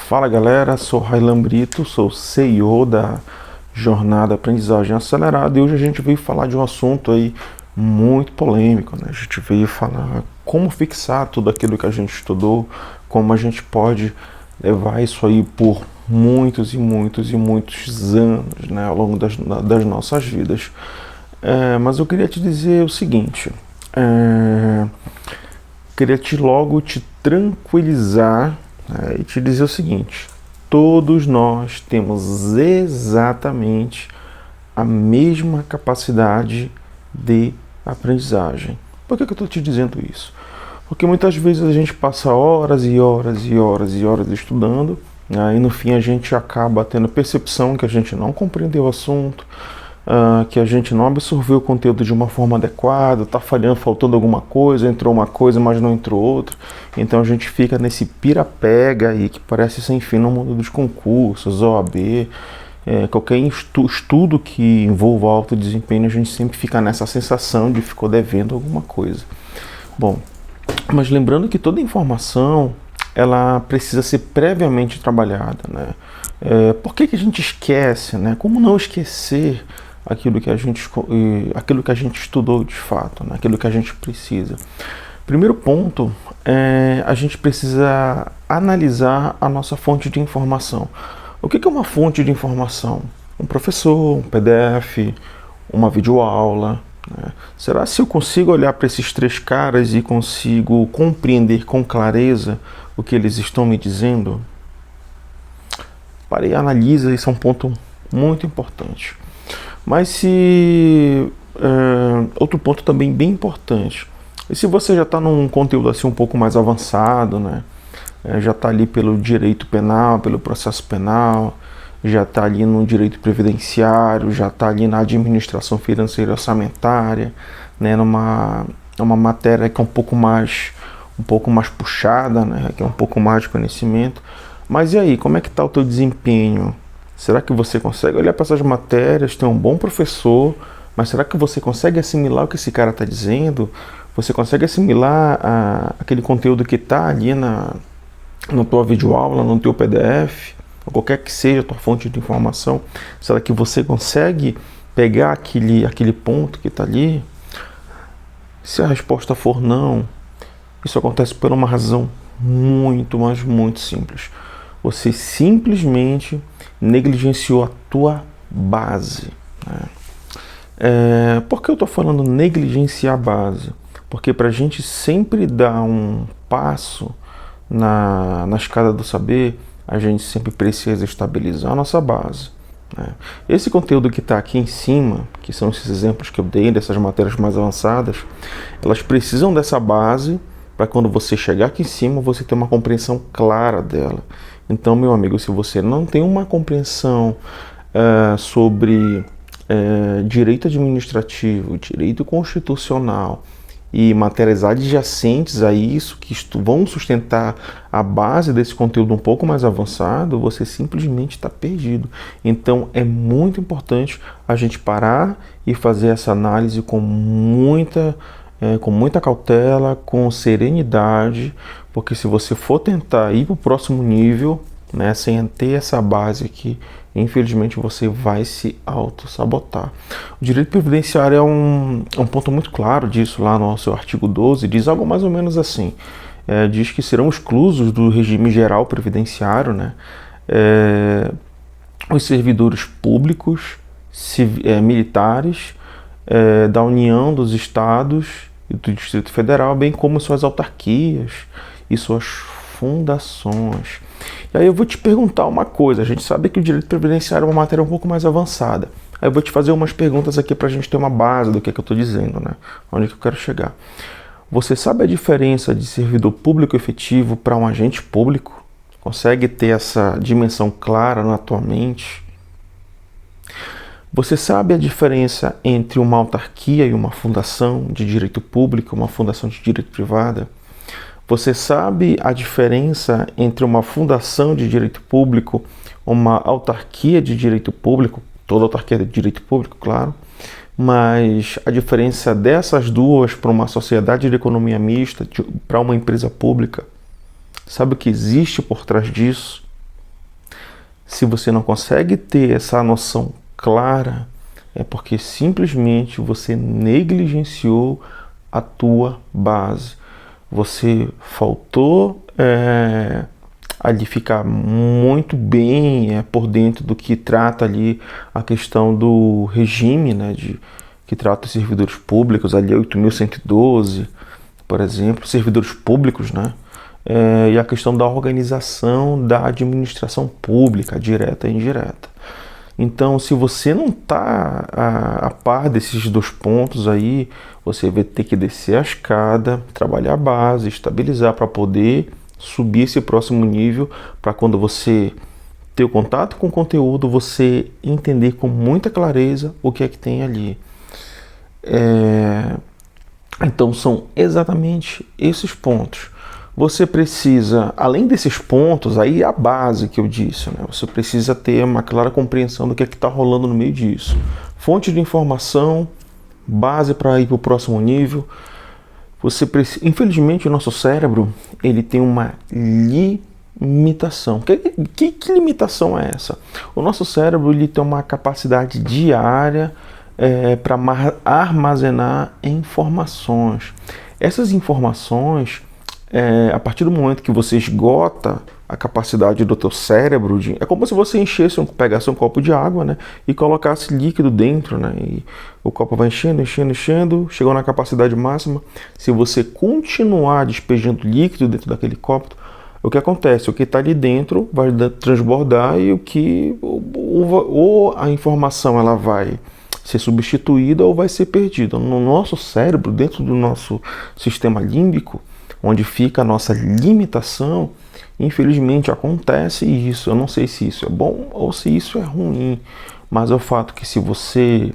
Fala galera, sou Railan Brito, sou CEO da Jornada Aprendizagem Acelerada e hoje a gente veio falar de um assunto aí muito polêmico, né? A gente veio falar como fixar tudo aquilo que a gente estudou, como a gente pode levar isso aí por muitos e muitos e muitos anos, né? Ao longo das nossas vidas. Mas eu queria te dizer o seguinte, queria logo te tranquilizar, e te dizer o seguinte: todos nós temos exatamente a mesma capacidade de aprendizagem. Por que eu estou te dizendo isso? Porque muitas vezes a gente passa horas e horas e horas e horas estudando, e no fim a gente acaba tendo a percepção que a gente não compreendeu o assunto, que a gente não absorveu o conteúdo de uma forma adequada, está faltando alguma coisa, entrou uma coisa, mas não entrou outra. Então a gente fica nesse pira-pega aí que parece sem fim no mundo dos concursos, OAB, qualquer estudo que envolva alto desempenho, a gente sempre fica nessa sensação de ficou devendo alguma coisa. Bom, mas lembrando que toda informação ela precisa ser previamente trabalhada, né? Por que a gente esquece, né? Como não esquecer aquilo que a gente estudou de fato, né? Aquilo que a gente precisa? Primeiro ponto, a gente precisa analisar a nossa fonte de informação. O que é uma fonte de informação? Um professor, um PDF, uma videoaula, né? Será se eu consigo olhar para esses três caras e consigo compreender com clareza o que eles estão me dizendo? Pare e analisa, isso é um ponto muito importante. Mas outro ponto também bem importante, e se você já está num conteúdo assim um pouco mais avançado, né? Já está ali pelo direito penal, pelo processo penal, já está ali no direito previdenciário, já está ali na administração financeira orçamentária, né? Numa matéria que é um pouco mais puxada, né? Que é um pouco mais de conhecimento. Mas e aí, como é que está o teu desempenho? Será que você consegue olhar para essas matérias, ter um bom professor, mas será que você consegue assimilar o que esse cara está dizendo? Você consegue assimilar aquele conteúdo que está ali na tua videoaula, no teu PDF, ou qualquer que seja a tua fonte de informação? Será que você consegue pegar aquele ponto que está ali? Se a resposta for não, isso acontece por uma razão muito, mas muito simples. Você simplesmente negligenciou a tua base, né? Por que eu estou falando negligenciar a base? Porque para a gente sempre dar um passo na escada do saber, a gente sempre precisa estabilizar a nossa base, né? Esse conteúdo que está aqui em cima, que são esses exemplos que eu dei dessas matérias mais avançadas, elas precisam dessa base para quando você chegar aqui em cima, você ter uma compreensão clara dela. Então, meu amigo, se você não tem uma compreensão sobre direito administrativo, direito constitucional e matérias adjacentes a isso, que vão sustentar a base desse conteúdo um pouco mais avançado, você simplesmente está perdido. Então, é muito importante a gente parar e fazer essa análise com muita cautela, com serenidade, porque se você for tentar ir para o próximo nível, né, sem ter essa base aqui, infelizmente você vai se auto-sabotar. O direito previdenciário é um ponto muito claro disso, lá no seu artigo 12, diz algo mais ou menos assim, diz que serão exclusos do regime geral previdenciário, né, os servidores públicos, militares, da União, dos Estados e do Distrito Federal, bem como suas autarquias e suas fundações. E aí eu vou te perguntar uma coisa: a gente sabe que o direito previdenciário é uma matéria um pouco mais avançada. Aí eu vou te fazer umas perguntas aqui para a gente ter uma base do que eu estou dizendo, né? Onde que eu quero chegar. Você sabe a diferença de servidor público efetivo para um agente público? Consegue ter essa dimensão clara na tua mente? Você sabe a diferença entre uma autarquia e uma fundação de direito público, uma fundação de direito privado? Você sabe a diferença entre uma fundação de direito público, uma autarquia de direito público, toda autarquia de direito público, claro, mas a diferença dessas duas para uma sociedade de economia mista, para uma empresa pública? Sabe o que existe por trás disso? Se você não consegue ter essa noção clara, é porque simplesmente você negligenciou a tua base. Você faltou ali ficar muito bem por dentro do que trata ali a questão do regime, né, que trata os servidores públicos, ali 8.112, por exemplo, servidores públicos, né, e a questão da organização da administração pública, direta e indireta. Então, se você não está a par desses dois pontos aí, você vai ter que descer a escada, trabalhar a base, estabilizar para poder subir esse próximo nível, para quando você ter o contato com o conteúdo, você entender com muita clareza o que é que tem ali. Então, são exatamente esses pontos. Você precisa, além desses pontos, aí a base que eu disse, né? Você precisa ter uma clara compreensão do que é que está rolando no meio disso. Fonte de informação, base para ir para o próximo nível. Infelizmente, o nosso cérebro ele tem uma limitação. Que limitação é essa? O nosso cérebro ele tem uma capacidade diária para armazenar informações. Essas informações, a partir do momento que você esgota a capacidade do teu cérebro, é como se você pegasse um copo de água, né, e colocasse líquido dentro, né, e o copo vai enchendo, chegou na capacidade máxima. Se você continuar despejando líquido dentro daquele copo, o que acontece? O que está ali dentro vai transbordar e ou a informação ela vai ser substituída ou vai ser perdida. No nosso cérebro, dentro do nosso sistema límbico, onde fica a nossa limitação, infelizmente acontece isso. Eu não sei se isso é bom ou se isso é ruim, mas é o fato que se você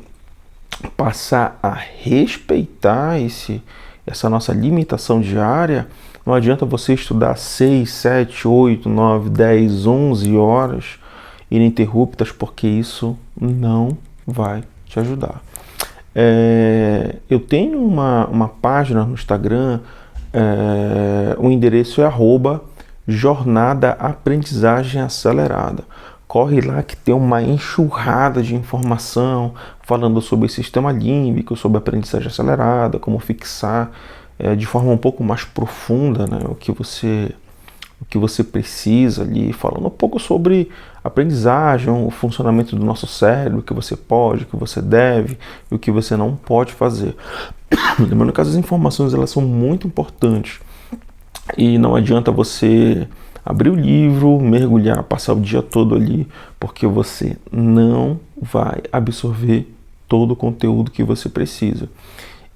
passar a respeitar essa nossa limitação diária, não adianta você estudar 6, 7, 8, 9, 10, 11 horas ininterruptas, porque isso não vai te ajudar. Eu tenho uma página no Instagram, o endereço é @jornada aprendizagem acelerada. Corre lá que tem uma enxurrada de informação falando sobre o sistema límbico, sobre aprendizagem acelerada, como fixar de forma um pouco mais profunda, né, o que você precisa ali, falando um pouco sobre aprendizagem, o funcionamento do nosso cérebro, o que você pode, o que você deve e o que você não pode fazer. Lembrando que as informações elas são muito importantes e não adianta você abrir o livro, mergulhar, passar o dia todo ali, porque você não vai absorver todo o conteúdo que você precisa.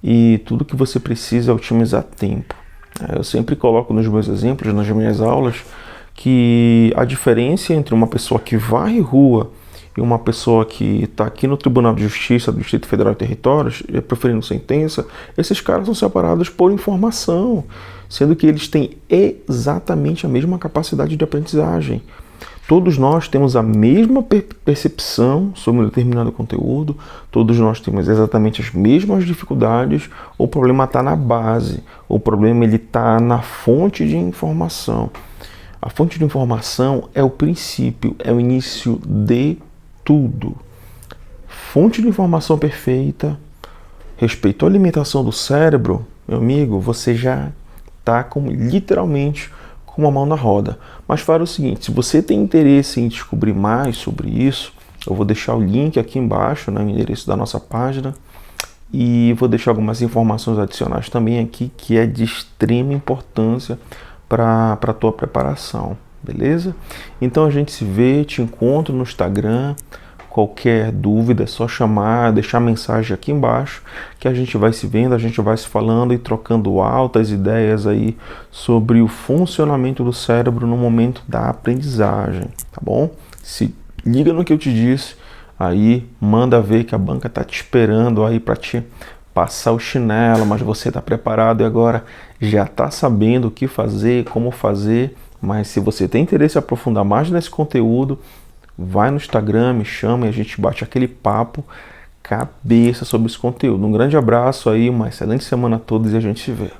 E tudo que você precisa é otimizar tempo. Eu sempre coloco nos meus exemplos, nas minhas aulas, que a diferença entre uma pessoa que varre rua e uma pessoa que está aqui no Tribunal de Justiça do Distrito Federal e Territórios, proferindo sentença, esses caras são separados por informação, sendo que eles têm exatamente a mesma capacidade de aprendizagem. Todos nós temos a mesma percepção sobre um determinado conteúdo, todos nós temos exatamente as mesmas dificuldades, o problema está na base, o problema está na fonte de informação. A fonte de informação é o princípio, é o início de tudo. Fonte de informação perfeita, respeitou a limitação do cérebro, meu amigo, você já está literalmente com uma mão na roda. Mas para o seguinte, se você tem interesse em descobrir mais sobre isso, eu vou deixar o link aqui embaixo, né, no endereço da nossa página, e vou deixar algumas informações adicionais também aqui, que é de extrema importância para a tua preparação, beleza? Então a gente se vê, te encontro no Instagram. Qualquer dúvida é só chamar, deixar mensagem aqui embaixo, que a gente vai se vendo, a gente vai se falando e trocando altas ideias aí sobre o funcionamento do cérebro no momento da aprendizagem, tá bom? Se liga no que eu te disse, aí manda ver que a banca tá te esperando aí para te passar o chinelo, mas você tá preparado e agora já tá sabendo o que fazer, como fazer. Mas se você tem interesse em aprofundar mais nesse conteúdo, vai no Instagram, me chama e a gente bate aquele papo cabeça sobre esse conteúdo. Um grande abraço aí, uma excelente semana a todos e a gente se vê.